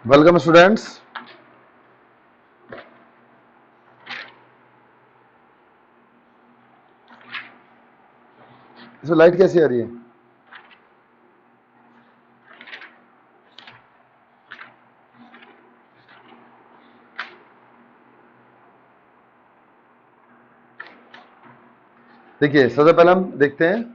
Welcome students. इसमें light कैसी आ रही है? देखिए, सबसे पहले हम देखते हैं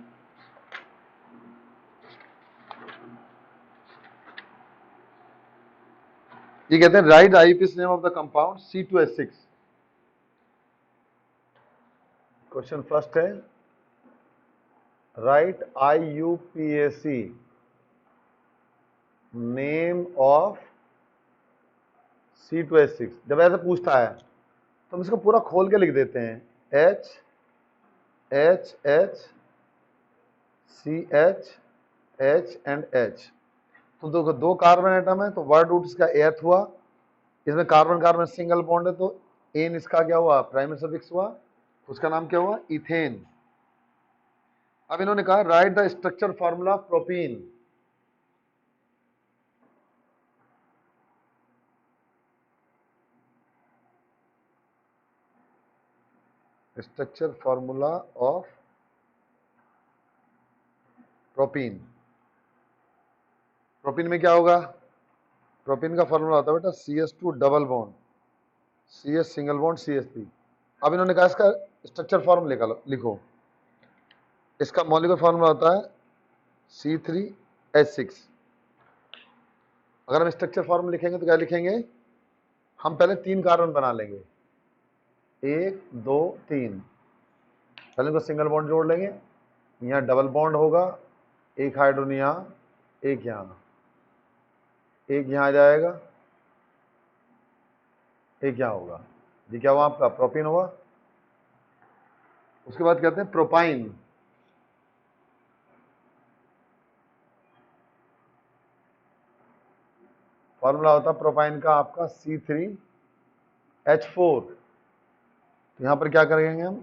ये कहते हैं right IUPAC name of the compound C2H6। Question first है right IUPAC name of C2H6। जब ऐसा पूछता है तो हम इसको पूरा खोल के लिख देते हैं HH CH H and H। तो दो कार्बन एटम है तो वर्ड रूट इसका एथ हुआ। इसमें कार्बन कार्बन सिंगल बॉन्ड है तो एन इसका क्या हुआ? प्राइमरी सफिक्स हुआ। उसका नाम क्या हुआ? इथेन। अब इन्होंने कहा right the structure formula propene. Structure formula of propene. Propene में क्या होगा? प्रोपीन का फॉर्मूला होता है बेटा CH2 double bond CH single bond CH3। अब इन्होंने कहा इसका स्ट्रक्चर फॉर्मूला लिखो। इसका मॉलिक्यूलर फॉर्मूला होता है C3H6। अगर हम स्ट्रक्चर फॉर्मूला लिखेंगे तो क्या लिखेंगे? हम पहले 3 कार्बन बना लेंगे, 1 2 3। पहले इनको सिंगल बॉन्ड जोड़ लेंगे, यहाँ डबल बॉन्ड होगा, एक हाइड्रोजन यहाँ, एक यहाँ, एक यहाँ आ जाएगा, एक यहाँ होगा। ये क्या हुआ? आपका प्रोपीन हुआ। उसके बाद कहते हैं प्रोपाइन। फॉर्मूला होता है प्रोपाइन का आपका C3H4। तो यहां पर क्या करेंगे हम?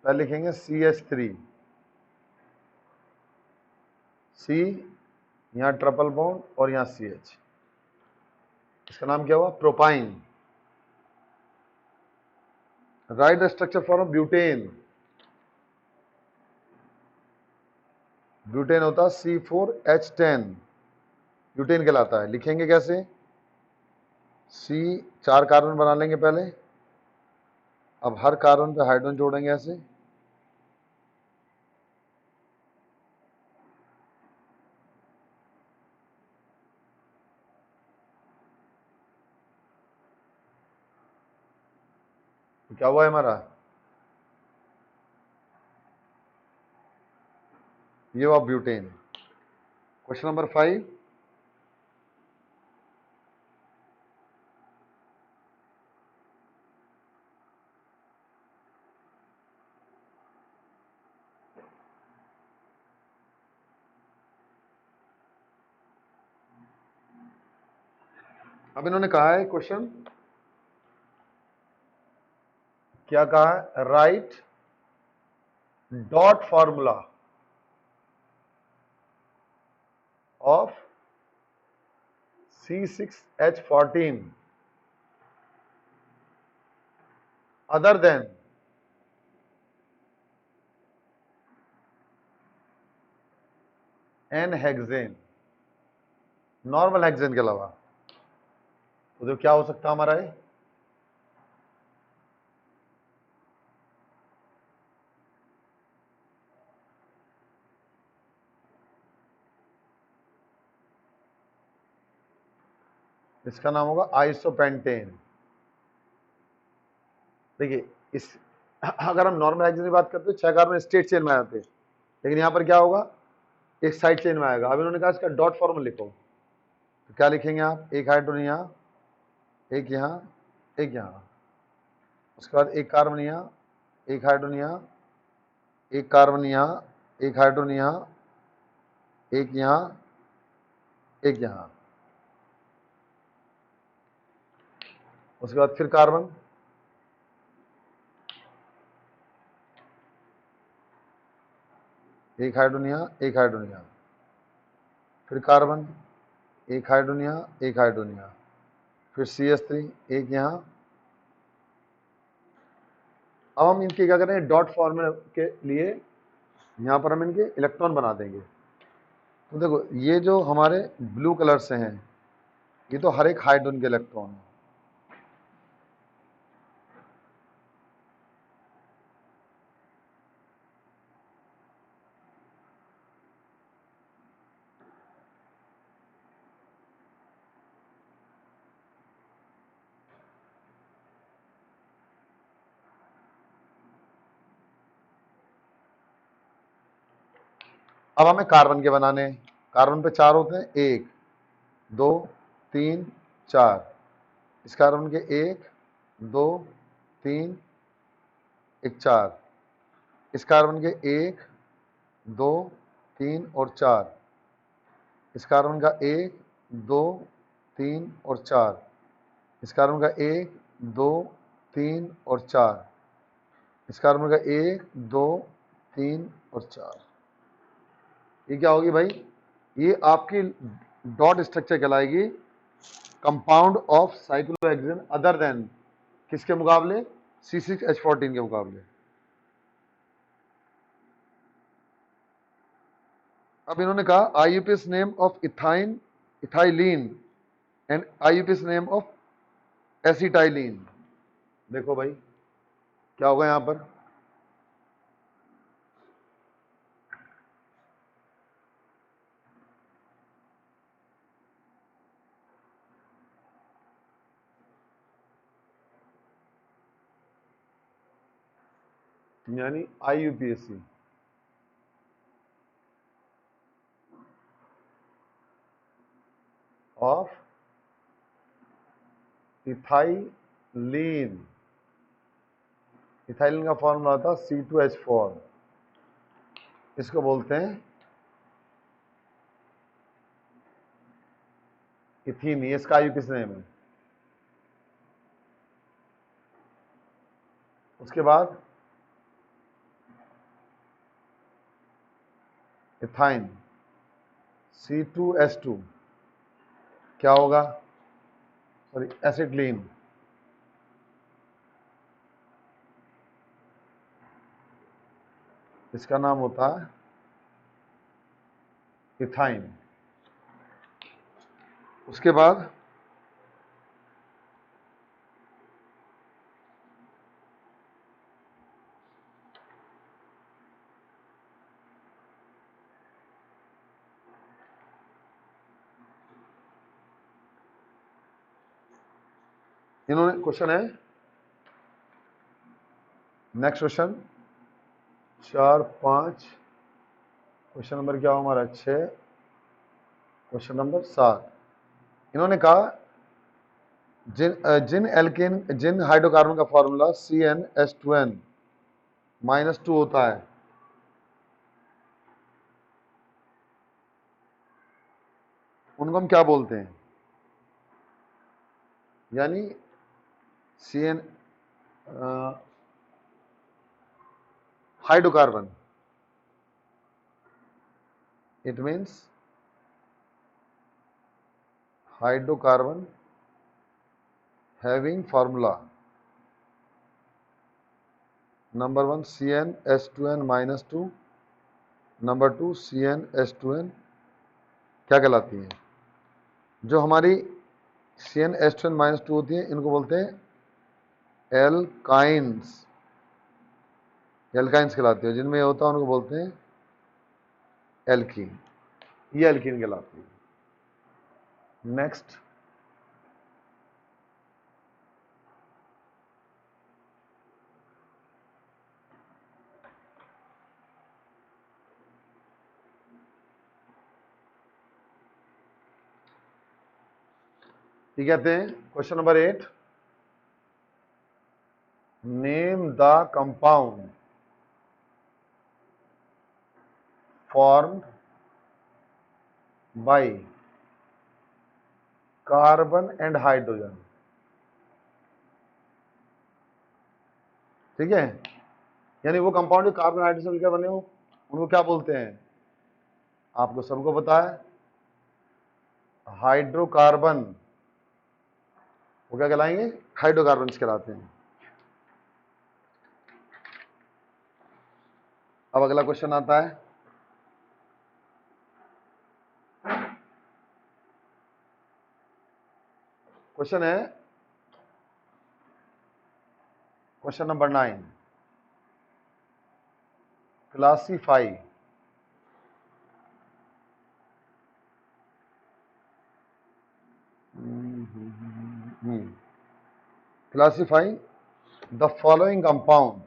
पहले लिखेंगे CH3 C, यहाँ ट्रिपल बॉन्ड और यहाँ CH। इसका नाम क्या हुआ? Propyne. Right the structure for butane. Butane होता है C4H10। ब्यूटेन कहलाता है। लिखेंगे कैसे? C 4 कार्बन बना लेंगे पहले। अब हर कार्बन पे हाइड्रोजन जोड़ेंगे ऐसे। तो क्या हुआ है हमारा? ये हुआ ब्यूटेन। Question number 5। अब इन्होंने कहा है क्वेश्चन, क्या कहा है? Write dot formula of C6H14 other than N hexane, normal hexane के अलावा। तो क्या हो सकता है हमारा ये? इसका नाम होगा आइसोपेंटेन। देखिए, इस अगर हम नॉर्मल हेक्सेन की बात करते हैं 6 कार्बन स्टेट चेन में आ जाते हैं, लेकिन यहां पर क्या होगा? एक साइड चेन में आएगा। अब इन्होंने कहा इसका डॉट फॉर्मूला लिखो। तो क्या लिखेंगे आप? एक हाइड्रोजन यहाँ, एक यहाँ, एक यहाँ। उसके बाद एक कार्बन यहाँ, एक हाइड्रोजन यहाँ, एक कार्बन यहाँ, एक हाइड्रोजन यहाँ, एक यहाँ, एक यहाँ। उसके बाद फिर कार्बन, एक हाइड्रोजन यहाँ, एक हाइड्रोजन यहाँ, फिर कार्बन, एक हाइड्रोजन यहाँ, एक हाइड्रोजन यहाँ, फिर CH3 एक यहाँ। अब हम इनके क्या करें, डॉट फॉर्मूला के लिए यहाँ पर हम इनके इलेक्ट्रॉन बना देंगे। तो देखो ये जो हमारे ब्लू कलर से हैं, ये तो हर एक हाइड्रोजन के इलेक्ट्रॉन है। अब हमें कार्बन के बनाने हैं। कार्बन पे 4 होते हैं, 1 2 3 4। इस कार्बन के 1 2 3 1 4। इस कार्बन के 1 2 3 और 4। इस कार्बन का 1 2 3 और 4। इस कार्बन का 1 2 3 और 4। इस कार्बन का 1 2 3 और 4। ये क्या होगी भाई, ये आपकी डॉट स्ट्रक्चर कहलाएगी, compound of cyclohexane other than किसके मुकाबले, C6H14 के मुकाबले। अब इन्होंने कहा IUPAC name of ethyne ethylene and IUPAC name of acetylene. देखो भाई क्या होगा यहां पर, यानी IUPAC ऑफ इथाइलिन। इथाइलिन का फॉर्मूला था C2H4। इसको बोलते हैं इथीन, ये इसका IUPAC नेम है। उसके बाद इथाइन C2H2 क्या होगा, सॉरी एसिटिलीन। इसका नाम होता है इथाइन। उसके बाद इन्होंने क्वेश्चन है, नेक्स्ट क्वेश्चन 4 5, क्वेश्चन नंबर क्या हो हमारा 6, क्वेश्चन नंबर 7। इन्होंने कहा जिन हाइड्रोकार्बन का फॉर्मूला CnH2n -2 होता है, उनको हम क्या बोलते हैं, यानी CN hydrocarbon, it means hydrocarbon having formula number 1 CnH2n -2, number 2 CnH2n क्या कहलाती हैं, जो हमारी CnH2n -2 होती है इनको बोलते हैं एल्काइंस। एल्काइंस कहलाती है, जिनमें होता है उनको बोलते हैं एल्कीन। ये एल्कीन कहलाती है। नेक्स्ट ये कहते हैं question number 8, name the compound formed by carbon and hydrogen. ठीक है, यानी वो कंपाउंड जो कार्बन हाइड्रोजन मिलकर बने हो उनको क्या बोलते हैं, आपको सबको पता है, हाइड्रोकार्बन वो क्या कहलाएंगे? हाइड्रोकार्बन्स कहलाते हैं। अब अगला क्वेश्चन आता है, क्वेश्चन है question number 9, classify classify the following compound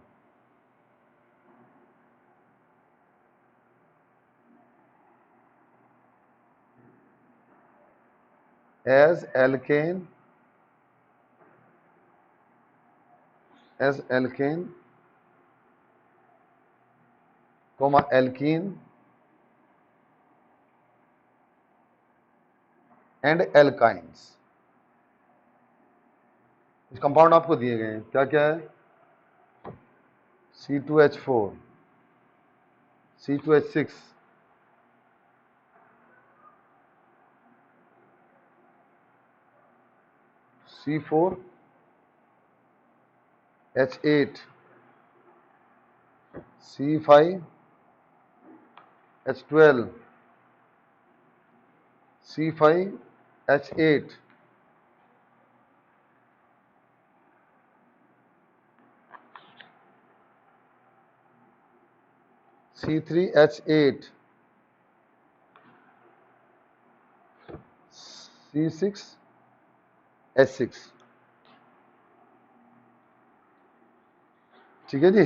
as alkane, comma alkene and alkynes। इस कंपाउंड आपको दिए गए हैं, क्या क्या है? C2H4, C2H6, C4H8, C5H12, C5H8, C3H8, C6H6। ठीक है जी।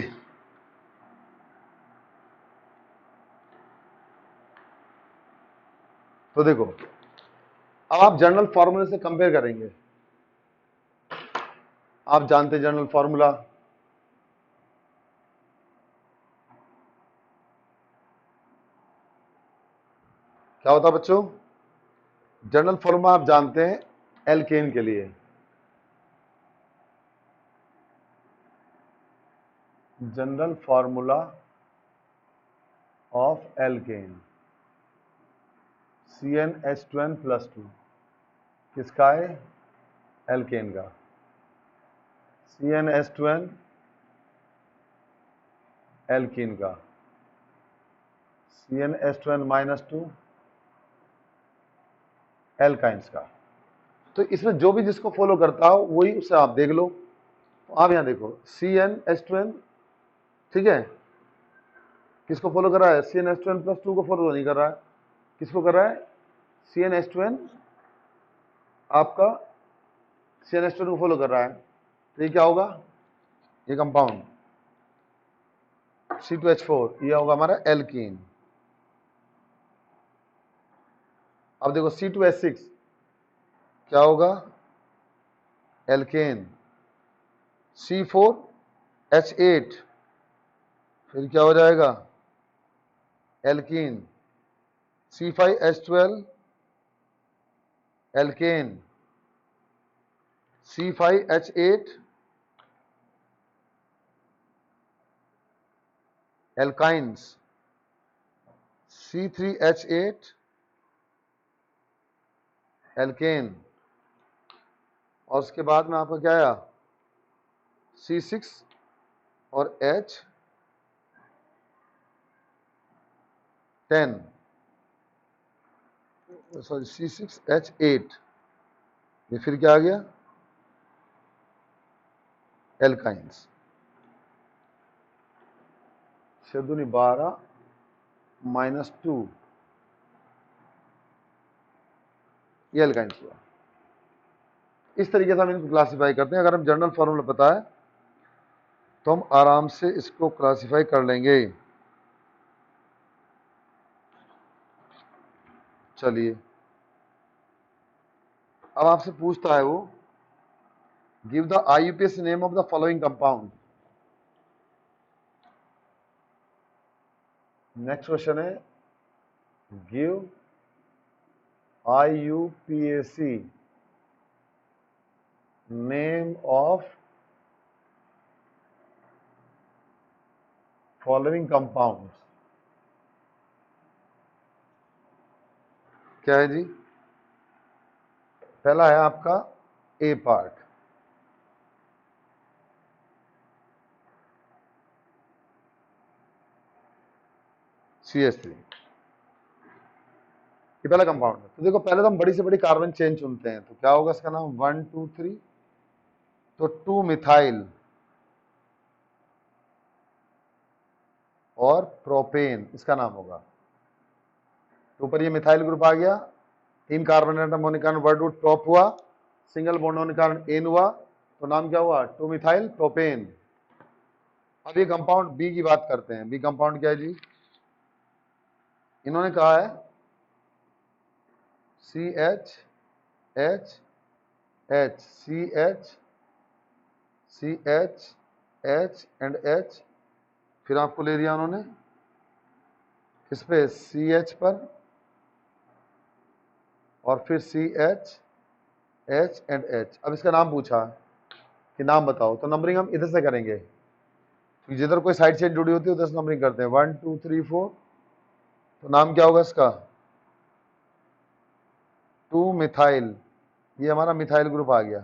तो देखो, अब आप जनरल फॉर्मूले से कंपेयर करेंगे। आप जानते हैं जनरल फॉर्मूला, क्या होता है बच्चों? जनरल फॉर्मूला आप जानते हैं एल्केन के लिए, general formula of alkene CnH2n+2 किसका है? एल्केन का। CnH2n एल्कीन का, CnH2n-2 एल्काइंस का। तो इसमें जो भी जिसको फॉलो करता हो वही उससे आप देख लो। तो आप यहां देखो CnH2n, ठीक है, किसको फॉलो कर रहा है? CnH2n+2 को फॉलो नहीं कर रहा है। किसको कर रहा है? CnH2n, आपका CnH2n को फॉलो कर रहा है। तो ये क्या होगा? ये कंपाउंड C2H4, ये होगा हमारा एल्कीन। अब देखो C2H6 क्या होगा? एल्केन। C4H8 फिर क्या हो जाएगा? Alkene. C5H12 alkane. C5H8 alkynes. C3H8 alkane. और उसके बाद में आपका क्या आया? C6 और H10, सॉरी C6H8, ये फिर क्या आ गया? एल्काइंस। 6×2 ये एल्काइंस हुआ। इस तरीके से हम इनको क्लासिफाई करते हैं। अगर हम जनरल फॉर्मूला पता है तो हम आराम से इसको क्लासिफाई कर लेंगे। चलिए, अब आपसे पूछता है वो, give the IUPAC name of the following compound. Next question है, give IUPAC name of following compound. क्या है जी? पहला है आपका ए पार्ट, CH3, ये पहला कंपाउंड है। तो देखो पहले तो हम बड़ी से बड़ी कार्बन चेन चुनते हैं, तो क्या होगा इसका नाम 1 2 3, तो 2 मिथाइल और प्रोपेन इसका नाम होगा। तो ऊपर ये मिथाइल ग्रुप आ गया, 3 कार्बन एटम होने के कारण वर्ड रूट टॉप हुआ, सिंगल बॉन्ड होने के कारण एन हुआ, तो नाम क्या हुआ 2 मिथाइल प्रोपेन। अब ये कंपाउंड बी की बात करते हैं। बी कंपाउंड क्या है जी, इन्होंने कहा है CH H H CH CH H and H, फिर आपको ले दिया उन्होंने किस पे CH पर, और फिर CH H एंड H। अब इसका नाम पूछा कि नाम बताओ, तो नंबरिंग हम इधर से करेंगे, जिधर कोई साइड चेन जुड़ी होती है उधर से नंबरिंग करते हैं 1 2 3 4। तो नाम क्या होगा इसका 2 मिथाइल, ये हमारा मिथाइल ग्रुप आ गया।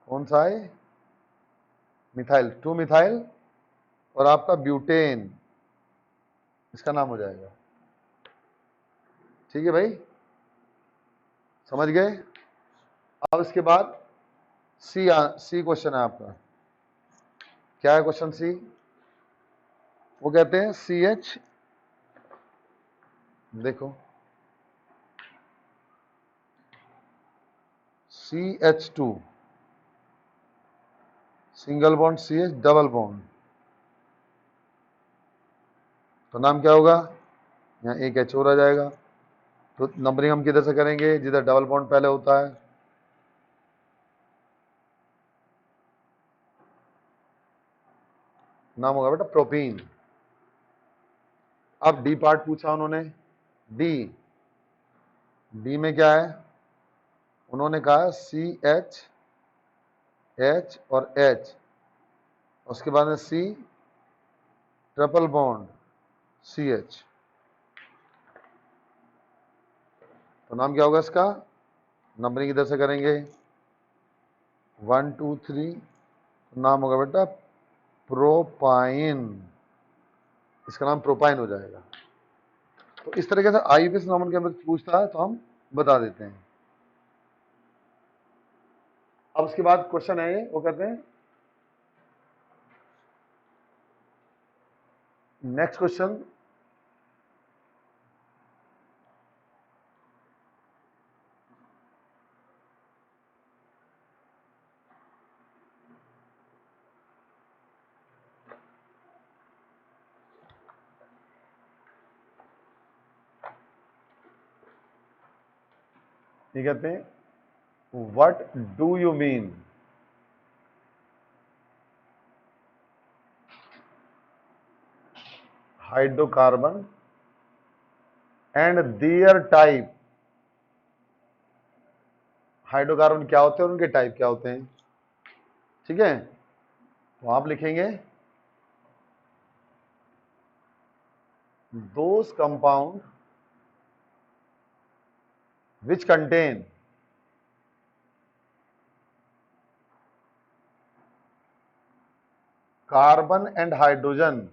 कौन सा है मिथाइल, 2 मिथाइल और आपका ब्यूटेन, इसका नाम हो जाएगा। ठीक है भाई, समझ गए। अब इसके बाद सी क्वेश्चन है आपका, क्या है क्वेश्चन सी, वो कहते हैं CH, देखो CH2 single bond CH double bond, तो नाम क्या होगा, यहाँ एक H और आ जाएगा। तो नंबरिंग हम किधर से करेंगे, जिधर डबल बॉन्ड पहले होता है। नाम होगा बेटा प्रोपीन। अब डी पार्ट पूछा उन्होंने, डी, डी में क्या है, उन्होंने कहा CH H और H, उसके बाद में C ट्रिपल बॉन्ड CH, तो नाम क्या होगा इसका, नंबरिंग इधर से करेंगे 1 2 3, नाम होगा बेटा प्रोपाइन, इसका नाम प्रोपाइन हो जाएगा। तो इस तरीके से IUPAC नंबर के अंदर पूछता है तो हम बता देते हैं। अब उसके बाद क्वेश्चन है ये, वो कहते हैं नेक्स्ट क्वेश्चन, ये कहते हैं what do you mean hydrocarbon and their type, hydrocarbon क्या होते हैं और उनके टाइप क्या होते हैं। ठीक है, तो आप लिखेंगे those compound which contain carbon and hydrogen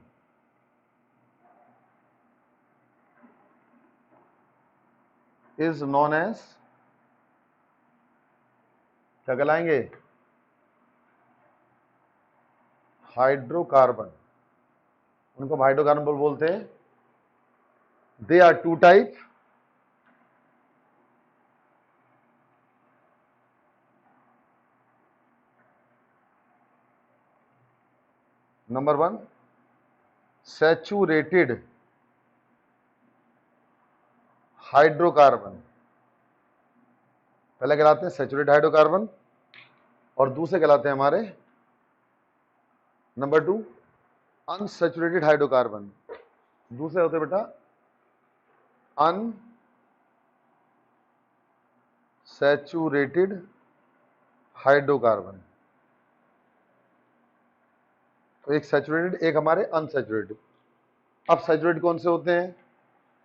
is known as, क्या कहलाएंगे, हाइड्रोकार्बन। उनको हाइड्रोकार्बन बोलते हैं। They are two type, number 1 saturated hydrocarbon, पहले कहलाते हैं सैचुरेटेड हाइड्रोकार्बन, और दूसरे कहलाते हैं हमारे नंबर 2 अनसैचुरेटेड हाइड्रोकार्बन। दूसरे होते बेटा अनसैचुरेटेड हाइड्रोकार्बन। तो एक सैचुरेटेड, एक हमारे अनसैचुरेटेड। अब सैचुरेटेड कौन से होते हैं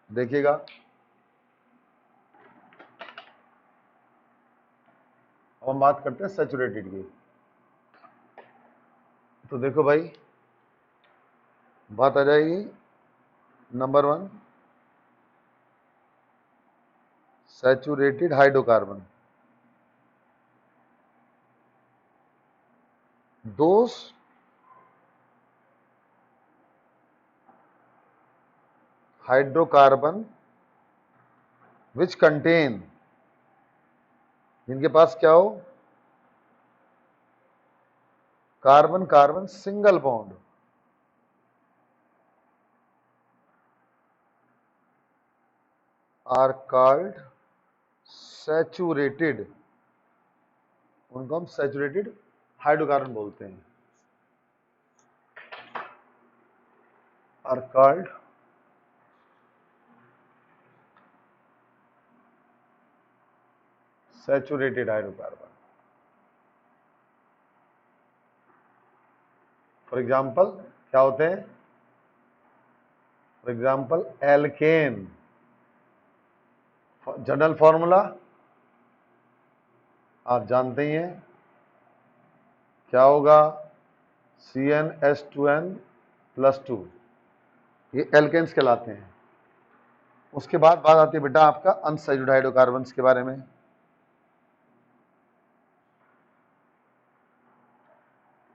देखिएगा, अब हम बात करते हैं सैचुरेटेड की। तो देखो भाई बात आ जाएगी number 1 saturated hydrocarbon, those hydrocarbon which contain, जिनके पास क्या हो, carbon carbon single bond, are called saturated, उनको हम सैचुरेटेड हाइड्रोकार्बन बोलते हैं, are called saturated hydrocarbon. For example क्या होते हैं, for example alkane, general formula आप जानते ही हैं, क्या होगा, CnH2n+2, ये एल्केन्स कहलाते हैं। उसके बाद बात आती है बेटा आपका अनसैचुरेटेड हाइड्रोकार्बन्स के बारे में।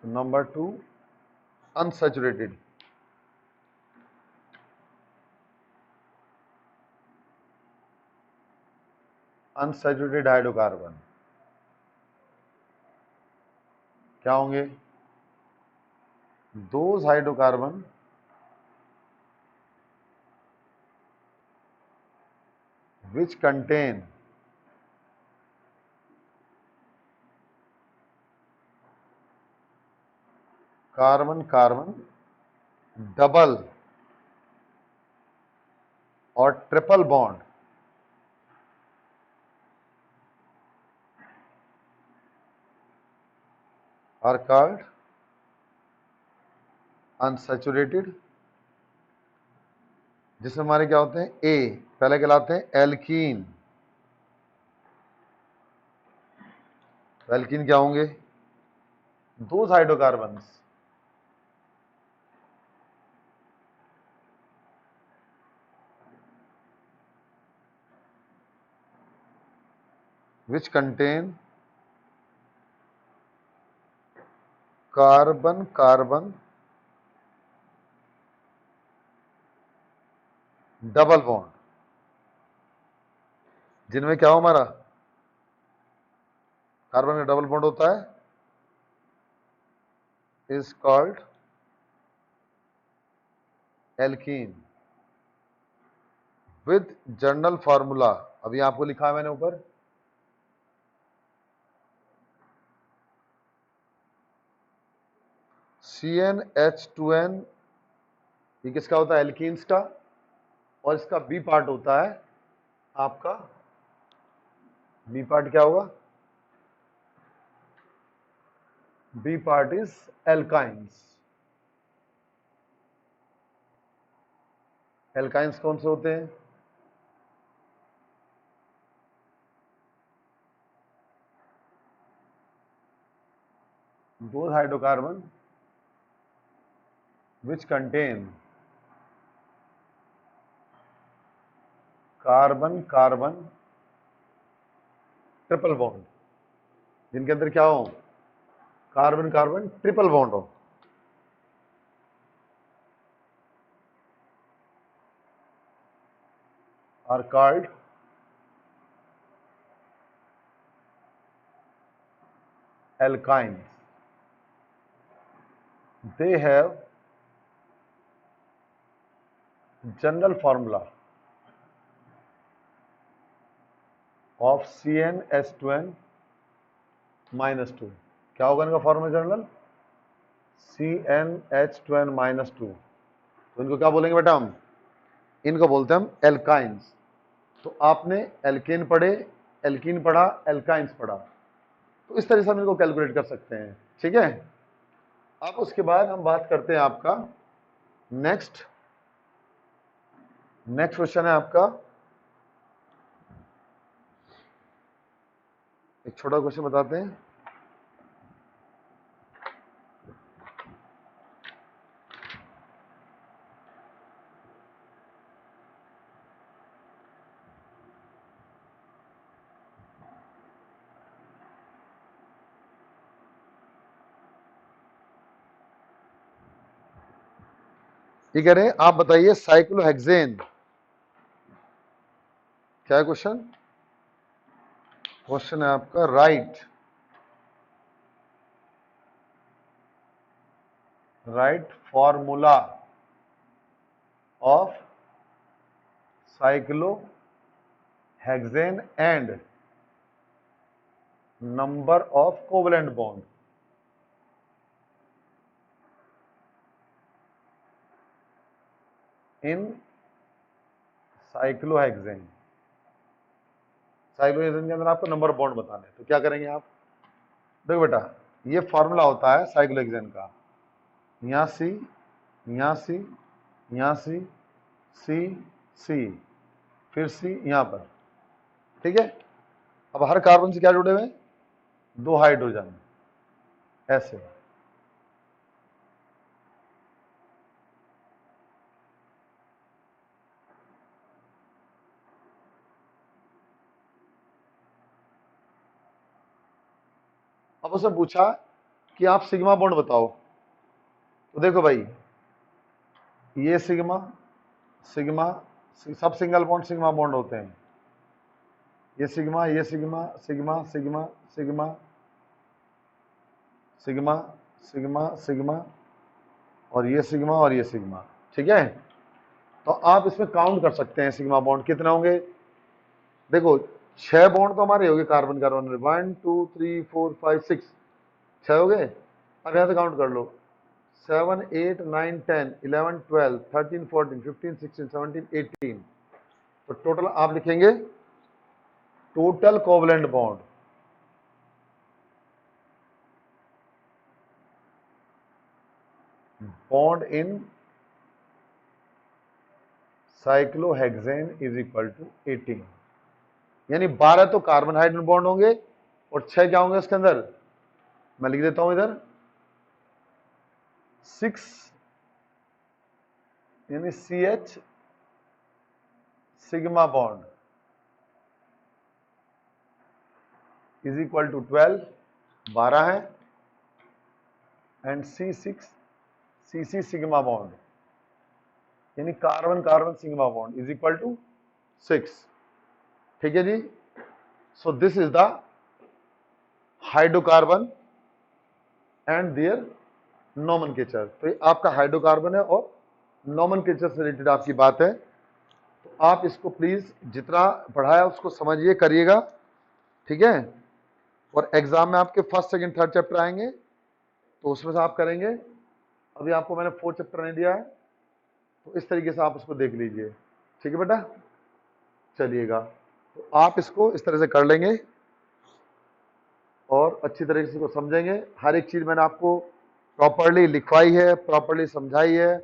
नंबर 2 अनसैचुरेटेड, अनसैचुरेटेड हाइड्रोकार्बन क्या होंगे, those hydrocarbon which contain carbon carbon double और triple bond, are called unsaturated, जिसमें हमारे क्या होते हैं, ए पहले कहलाते हैं एल्कीन, तो एल्कीन क्या होंगे, those hydrocarbons which contain carbon carbon double bond, जिनमें क्या हो हमारा कार्बन का डबल बॉन्ड होता है, is called alkene with general formula, अभी आपको लिखा है मैंने ऊपर, CnH2n, ये किसका होता है, एल्कीन्स का, और इसका बी पार्ट होता है आपका, बी पार्ट क्या होगा, B part is alkynes. Alkynes कौन से होते हैं, those hydrocarbon which contain carbon carbon triple bond, जिनके अंदर क्या हो, कार्बन कार्बन ट्रिपल बॉन्ड हो, are called alkynes. They have general formula of CnH2n-2, क्या होगा इनका फॉर्मूला जनरल, CnH2n-2, तो इनको क्या बोलेंगे बेटा हम, इनको बोलते हैं हम एल्काइंस। तो आपने एल्केन पढ़े, एल्कीन पढ़ा, एल्काइंस पढ़ा, तो इस तरह से हम इनको कैलकुलेट कर सकते हैं, ठीक है। अब उसके बाद हम बात करते हैं आपका नेक्स्ट क्वेश्चन है आपका, एक छोटा क्वेश्चन बताते हैं, ये कह रहे हैं आप बताइए साइक्लोहेक्सेन क्या है क्वेश्चन? क्वेश्चन है आपका right formula of cyclohexane and number of covalent bond. In cyclohexane के अंदर आपको नंबर बॉन्ड बताने हैं, तो क्या करेंगे आप? देखो बेटा, ये फॉर्मूला होता है साइक्लोहेक्सेन का, यहाँ सी, यहाँ सी, यहाँ सी, सी, फिर सी यहाँ पर, ठीक है। अब हर कार्बन से क्या जुड़े हुए हैं? 2 हाइड्रोजन, ऐसे। अब उसने पूछा कि आप सिग्मा बॉन्ड बताओ, तो देखो भाई, ये सिग्मा सिग्मा सब सिंगल बॉन्ड सिग्मा बॉन्ड होते हैं। ये sigma sigma sigma sigma sigma sigma और ये सिग्मा, ठीक है। तो आप इसमें काउंट कर सकते हैं सिग्मा बॉन्ड कितने होंगे। देखो 6 बॉन्ड तो हमारे हो गए कार्बन कार्बन में, 1 2 3 4 5 6, 6 हो गए। अब यहां से काउंट कर लो, 7 8 9 10 11 12 13 14 15 16 17 18। तो टोटल आप लिखेंगे total covalent bond, bond in cyclohexane is equal to 18। यानी 12 तो कार्बन हाइड्रोजन बॉन्ड होंगे और 6 क्या होंगे इसके अंदर, मैं लिख देता हूं इधर 6 यानी CH sigma bond is equal to 12, 12 है, and C6 CC sigma bond यानी carbon carbon sigma bond is equal to 6, ठीक है जी। So this is the hydrocarbon and their nomenclature. तो ये आपका हाइड्रोकार्बन है और नोमेनक्लेचर से रिलेटेड आपकी बात है। तो आप इसको प्लीज जितना पढ़ाया उसको समझिए, करिएगा, ठीक है। और एग्जाम में आपके फर्स्ट सेकंड थर्ड चैप्टर आएंगे तो उसमें से आप करेंगे। अभी आपको मैंने 4 चैप्टर नहीं दिया है, तो इस तरीके से आप उसको देख लीजिए, ठीक है बेटा। चलिएगा, तो आप इसको इस तरह से कर लेंगे और अच्छी तरीके से इसको समझेंगे। हर एक चीज मैंने आपको प्रॉपरली लिखवाई है, प्रॉपरली समझाई है,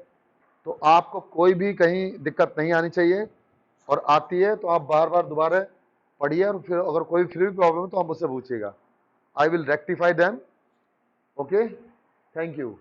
तो आपको कोई भी कहीं दिक्कत नहीं आनी चाहिए। और आती है तो आप बार बार दोबारा पढ़िए, और फिर अगर कोई फिर भी प्रॉब्लम है तो आप मुझसे पूछिएगा, I will rectify them. Okay, thank you.